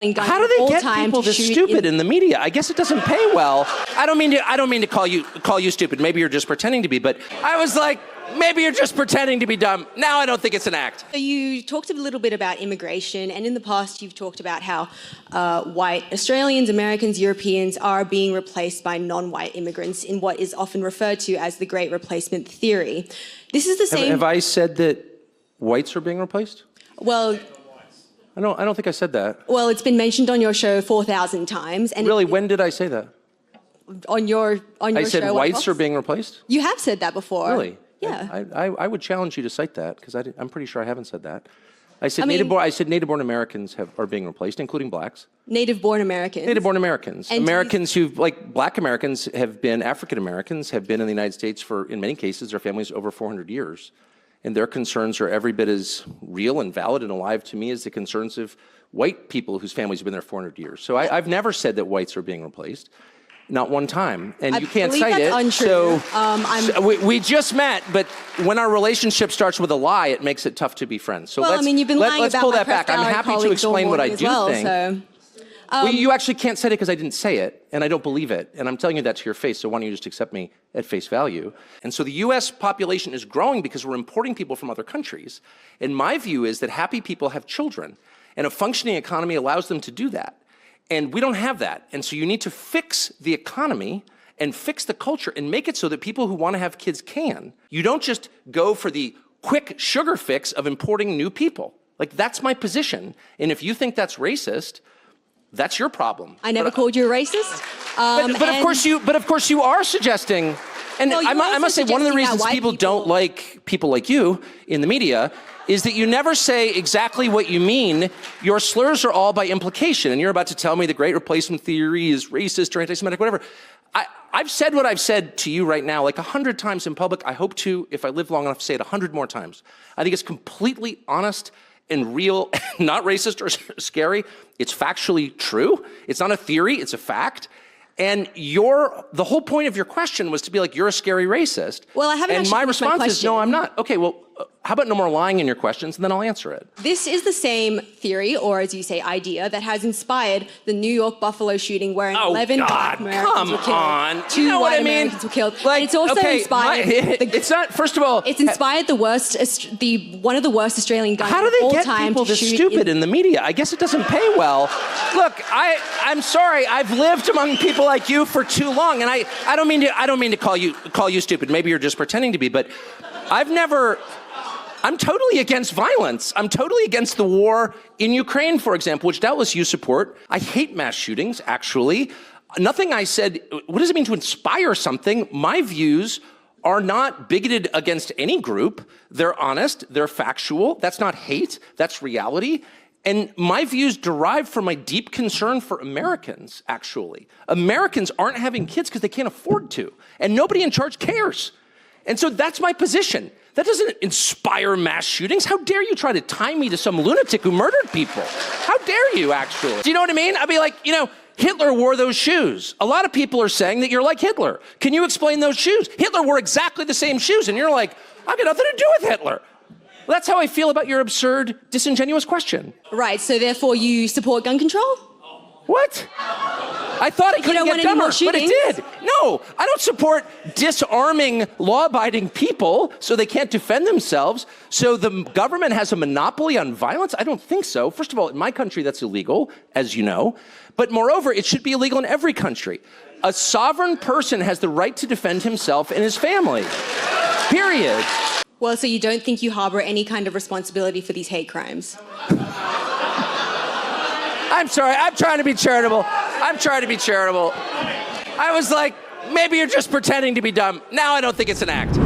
How do they get people this stupid in the media? I guess it doesn't pay well. I don't mean to call you stupid. Maybe you're just pretending to be, but I was like, maybe you're just pretending to be dumb. Now I don't think it's an act. So you talked a little bit about immigration, and in the past you've talked about how white Australians, Americans, Europeans are being replaced by non-white immigrants in what is often referred to as the Great Replacement theory. This is the same... Have I said that whites are being replaced? Well... I don't think I said that. Well, it's been mentioned on your show 4,000 times. And really, when did I say that? On your show. I said whites are being replaced? You have said that before. Really? Yeah. I would challenge you to cite that, because I'm pretty sure I haven't said that. I said native-born Americans are being replaced, including blacks. Native-born Americans. Native-born Americans. And Americans like black Americans African Americans have been in the United States for, in many cases, their families over 400 years. And their concerns are every bit as real and valid and alive to me as the concerns of white people whose families have been there 400 years. So I've never said that whites are being replaced. Not one time. And you can't cite it. Untrue. So we just met, but when our relationship starts with a lie, it makes it tough to be friends. So you've been lying let's about pull my that back. I'm happy to explain what I do think. So. Well, you actually can't say it because I didn't say it, and I don't believe it. And I'm telling you that to your face, so why don't you just accept me at face value? And so the US population is growing because we're importing people from other countries. And my view is that happy people have children, and a functioning economy allows them to do that. And we don't have that. And so you need to fix the economy and fix the culture and make it so that people who want to have kids can. You don't just go for the quick sugar fix of importing new people. Like, that's my position. And if you think that's racist, that's your problem. I never called you a racist. But of course you are suggesting, and well, I must say one of the reasons people don't like people like you in the media is that you never say exactly what you mean. Your slurs are all by implication, and you're about to tell me the Great Replacement theory is racist or anti-Semitic, whatever. I've said what I've said to you right now like 100 times in public. I hope to, if I live long enough, say it 100 more times. I think it's completely honest and real, not racist or scary. It's factually true. It's not a theory, it's a fact. And the whole point of your question was to be like, you're a scary racist. Well, I haven't actually finished my question. And my response is, no, I'm not. Okay, well, how about no more lying in your questions, and then I'll answer it. This is the same theory, or as you say, idea, that has inspired the New York Buffalo shooting where 11 black Americans were killed. Two white Americans were killed. Like, it's also inspired... it's not, first of all... It's inspired one of the worst Australian guns of all time. How do they get people this stupid in the media? I guess it doesn't pay well. Look, I'm sorry, I've lived among people like you for too long, and I don't mean to call you stupid. Maybe you're just pretending to be, but I'm totally against violence. I'm totally against the war in Ukraine, for example, which doubtless you support. I hate mass shootings, actually. Nothing I said, what does it mean to inspire something? My views are not bigoted against any group. They're honest, they're factual. That's not hate, that's reality. And my views derive from my deep concern for Americans, actually. Americans aren't having kids because they can't afford to, and nobody in charge cares. And so that's my position. That doesn't inspire mass shootings. How dare you try to tie me to some lunatic who murdered people? How dare you, actually? Do you know what I mean? I'd be like, Hitler wore those shoes. A lot of people are saying that you're like Hitler. Can you explain those shoes? Hitler wore exactly the same shoes, and you're like, I've got nothing to do with Hitler. Well, that's how I feel about your absurd, disingenuous question. Right, so therefore you support gun control? What? I thought it couldn't get dumber, but it did. No, I don't support disarming law-abiding people so they can't defend themselves. So the government has a monopoly on violence? I don't think so. First of all, in my country, that's illegal, as you know. But moreover, it should be illegal in every country. A sovereign person has the right to defend himself and his family. Period. Well, so you don't think you harbor any kind of responsibility for these hate crimes? I'm sorry, I'm trying to be charitable. I was like, maybe you're just pretending to be dumb. Now I don't think it's an act.